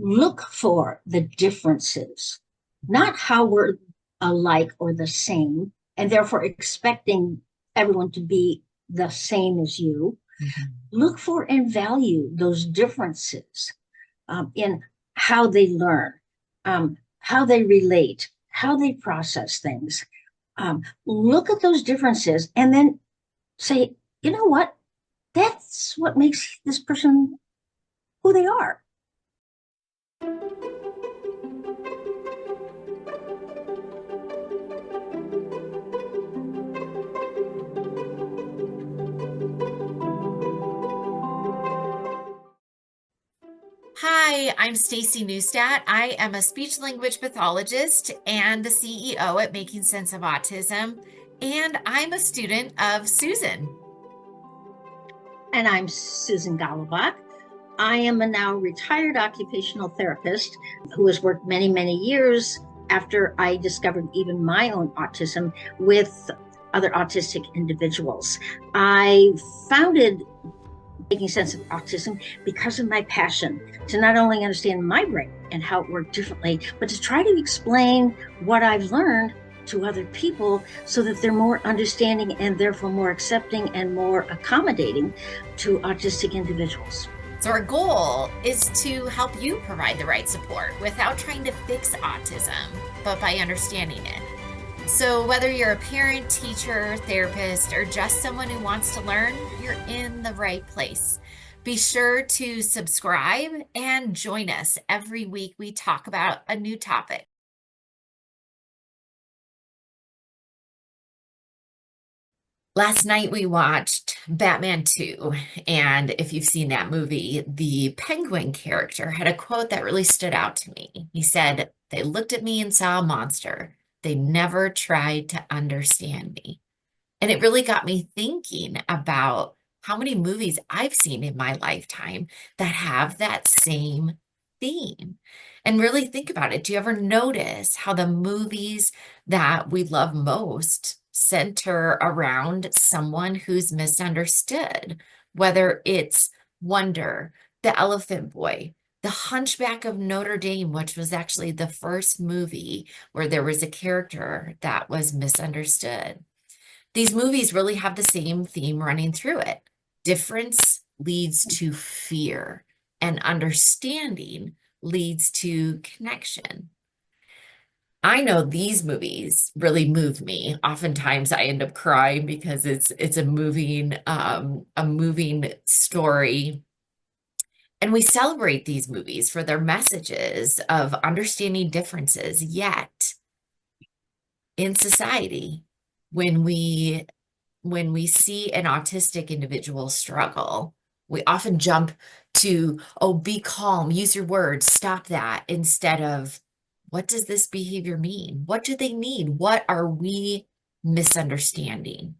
look for the differences, not how we're alike or the same, and therefore expecting everyone to be the same as you. Look for and value those differences in how they learn, how they relate, how they process things. Look at those differences and then say, you know what? That's what makes this person who they are. Hi, I'm Staci Neustadt. I am a speech language pathologist and the CEO at Making Sense of Autism, and I'm a student of Susan. And I'm Susan Galabach. I am a now retired occupational therapist who has worked many, many years after I discovered even my own autism with other autistic individuals. I founded Making Sense of Autism because of my passion to not only understand my brain and how it worked differently, but to try to explain what I've learned to other people so that they're more understanding and therefore more accepting and more accommodating to autistic individuals. So, our goal is to help you provide the right support without trying to fix autism, but by understanding it. So, whether you're a parent, teacher, therapist, or just someone who wants to learn, you're in the right place. Be sure to subscribe and join us every week. We talk about a new topic. Last night we watched Batman 2, and if you've seen that movie, the Penguin character had a quote that really stood out to me. He said, "They looked at me and saw a monster. They never tried to understand me." And it really got me thinking about how many movies I've seen in my lifetime that have that same theme. And really think about it. Do you ever notice how the movies that we love most center around someone who's misunderstood? Whether it's Wonder, The Elephant Boy, The Hunchback of Notre Dame, which was actually the first movie where there was a character that was misunderstood. These movies really have the same theme running through it. Difference leads to fear, and understanding leads to connection. I know these movies really move me. Oftentimes I end up crying because it's a moving story. And we celebrate these movies for their messages of understanding differences. Yet in society, when we see an autistic individual struggle, we often jump to, oh, be calm, use your words, stop that, instead of, what does this behavior mean? What do they need? What are we misunderstanding?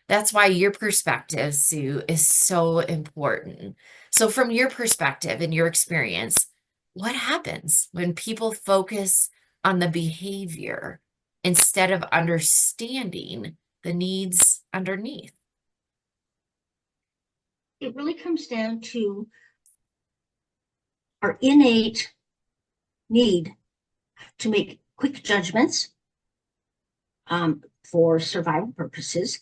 That's why your perspective, Sue, is so important. So from your perspective and your experience, what happens when people focus on the behavior instead of understanding the needs underneath? It really comes down to our innate need to make quick judgments for survival purposes,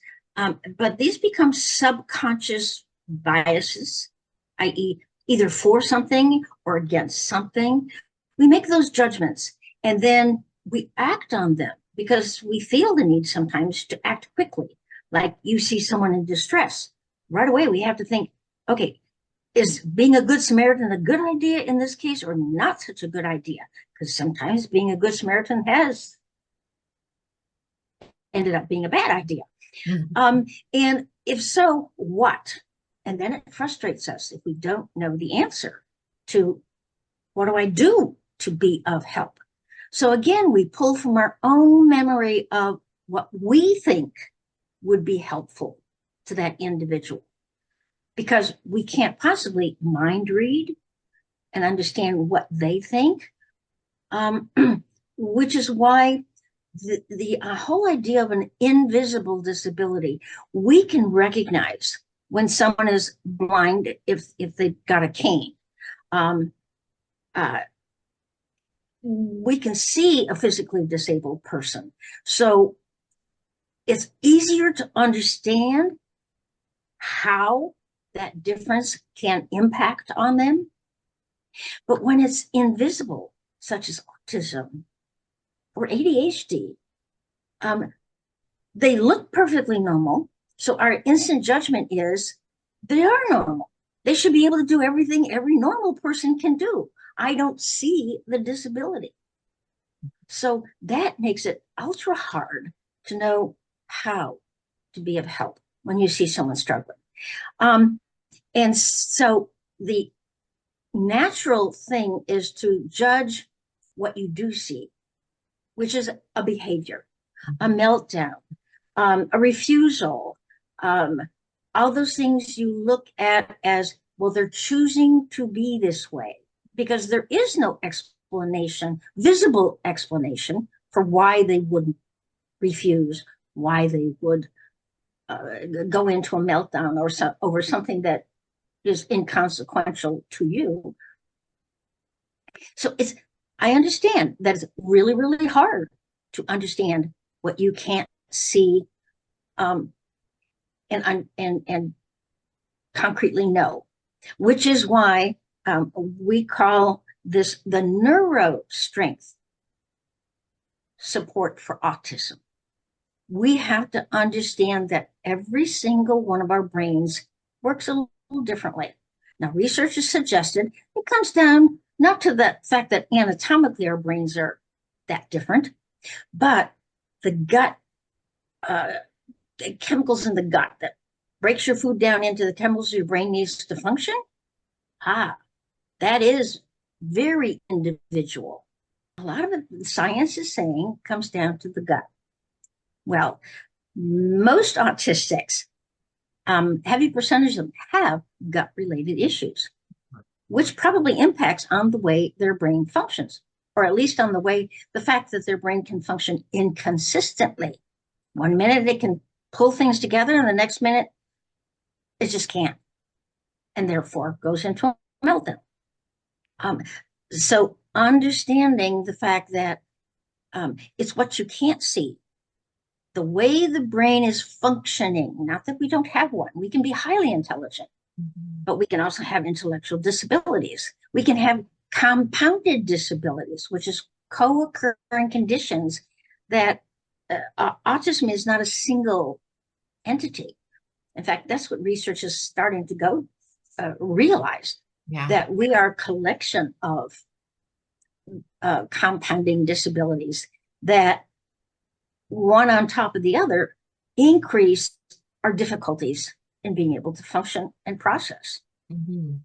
but these become subconscious biases, i.e., either for something or against something. We make those judgments and then we act on them because we feel the need sometimes to act quickly. Like you see someone in distress, right away we have to think, okay, is being a good Samaritan a good idea in this case or not such a good idea? Because sometimes being a good Samaritan has ended up being a bad idea. Mhm. And if so, what? And then it frustrates us if we don't know the answer to what do I do to be of help? So again, we pull from our own memory of what we think would be helpful to that individual, because we can't possibly mind read and understand what they think, which is why the whole idea of an invisible disability, we can recognize when someone is blind if they've got a cane. we can see a physically disabled person. So it's easier to understand how that difference can impact on them. But when it's invisible, such as autism or ADHD, they look perfectly normal. So our instant judgment is they are normal. They should be able to do everything every normal person can do. I don't see the disability. So that makes it ultra hard to know how to be of help when you see someone struggling. And so the natural thing is to judge what you do see, which is a behavior, a meltdown, a refusal, all those things you look at as, well, they're choosing to be this way because there is no explanation, visible explanation for why they would refuse, why they would go into a meltdown or over something that is inconsequential to you. So I understand that it's really, really hard to understand what you can't see and concretely know, which is why we call this the Neuro-Strengths Support for Autism. We have to understand that every single one of our brains works a little differently. Now, research has suggested it comes down not to the fact that anatomically our brains are that different, but the gut, the chemicals in the gut that breaks your food down into the chemicals your brain needs to function. That is very individual. A lot of the science is saying comes down to the gut. Well, most autistics, heavy percentage of them have gut-related issues, which probably impacts on the way their brain functions, or at least on the fact that their brain can function inconsistently. One minute it can pull things together, and the next minute it just can't, and therefore goes into a meltdown. So understanding the fact that it's what you can't see, the way the brain is functioning, not that we don't have one, we can be highly intelligent, but we can also have intellectual disabilities. We can have compounded disabilities, which is co-occurring conditions that autism is not a single entity. In fact, that's what research is starting to realize, that we are a collection of compounding disabilities that one on top of the other increase our difficulties in being able to function and process. Mm-hmm.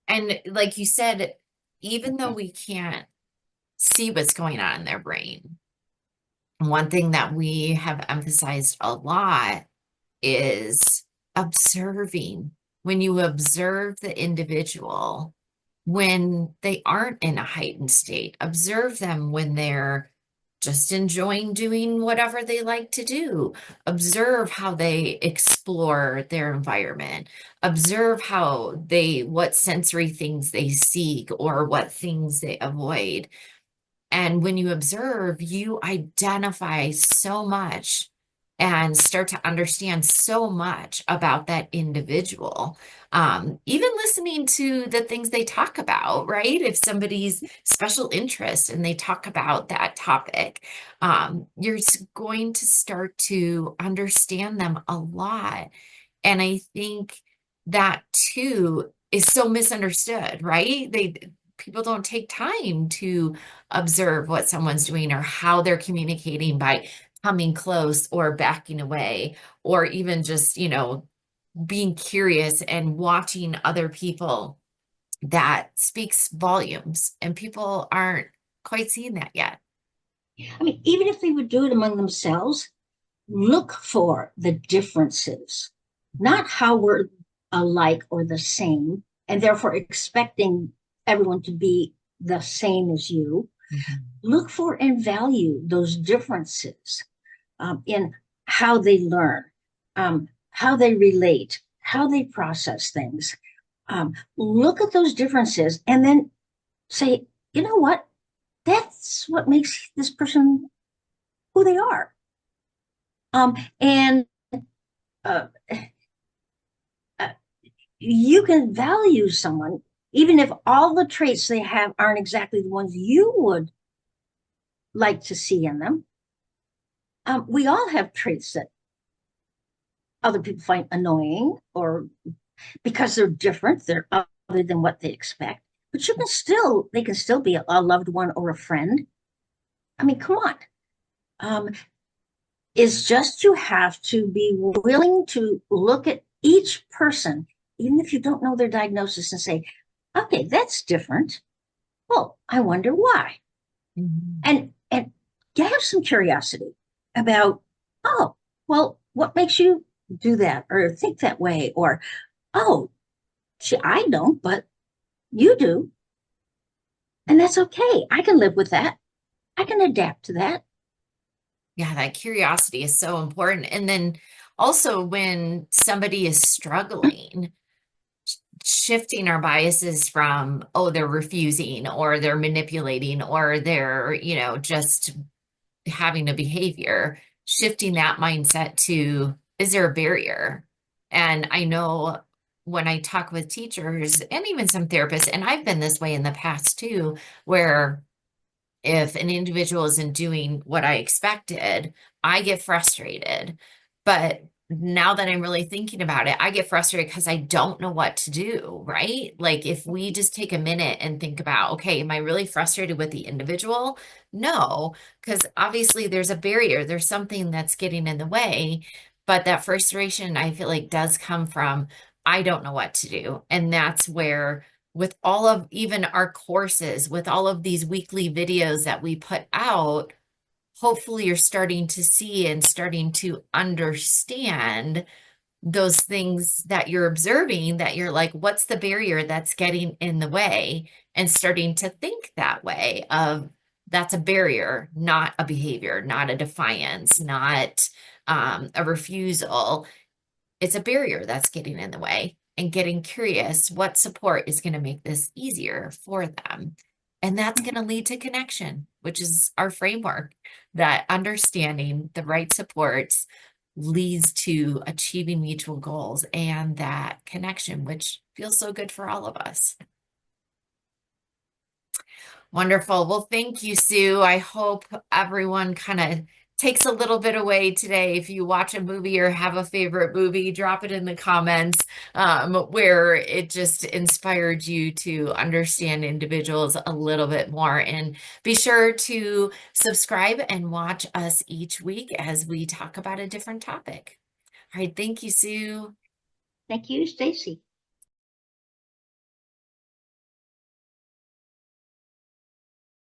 And like you said, even though we can't see what's going on in their brain, one thing that we have emphasized a lot is observing. When you observe the individual, when they aren't in a heightened state, observe them when they're just enjoying doing whatever they like to do. Observe how they explore their environment. Observe what sensory things they seek or what things they avoid. And when you observe, you identify so much and start to understand so much about that individual. Even listening to the things they talk about, right? If somebody's special interest and they talk about that topic, you're going to start to understand them a lot. And I think that too is so misunderstood, right? People don't take time to observe what someone's doing or how they're communicating by coming close or backing away, or even just, being curious and watching other people. That speaks volumes, and people aren't quite seeing that yet. I mean, even if they would do it among themselves, look for the differences, not how we're alike or the same, and therefore expecting everyone to be the same as you. Mm-hmm. Look for and value those differences in how they learn, how they relate, how they process things. Look at those differences and then say, you know what? that's what makes this person who they are. And uh, uh, you can value someone even if all the traits they have aren't exactly the ones you would like to see in them. We all have traits that other people find annoying or because they're different, they're other than what they expect. But they can still be a loved one or a friend. I mean, come on. Um, it's just you have to be willing to look at each person, even if you don't know their diagnosis, and say, okay, that's different. Well, I wonder why. Mhm. And you have some curiosity about, oh, well, what makes you do that or think that way? Or, oh, gee, I don't, but you do. And that's okay. I can live with that. I can adapt to that. Yeah, that curiosity is so important. And then also when somebody is struggling, shifting our biases from, oh, they're refusing or they're manipulating or they're, just having a behavior, shifting that mindset to, is there a barrier? And I know when I talk with teachers and even some therapists, and I've been this way in the past too, where if an individual isn't doing what I expected, I get frustrated. But now that I'm really thinking about it, I get frustrated because I don't know what to do, right? Like if we just take a minute and think about, okay, am I really frustrated with the individual? No, because obviously there's a barrier, there's something that's getting in the way. But that frustration, I feel like, does come from, I don't know what to do. And that's where with all of even our courses, with all of these weekly videos that we put out, hopefully you're starting to see and starting to understand those things that you're observing that you're like, what's the barrier that's getting in the way? And starting to think that way of that's a barrier, not a behavior, not a defiance, not a refusal. It's a barrier that's getting in the way and getting curious what support is going to make this easier for them. And that's going to lead to connection, which is our framework that understanding the right supports leads to achieving mutual goals and that connection, which feels so good for all of us. Wonderful. Well, thank you, Sue. I hope everyone kind of takes a little bit away today. If you watch a movie or have a favorite movie, drop it in the comments where it just inspired you to understand individuals a little bit more. And be sure to subscribe and watch us each week as we talk about a different topic. All right. Thank you, Sue. Thank you, Staci.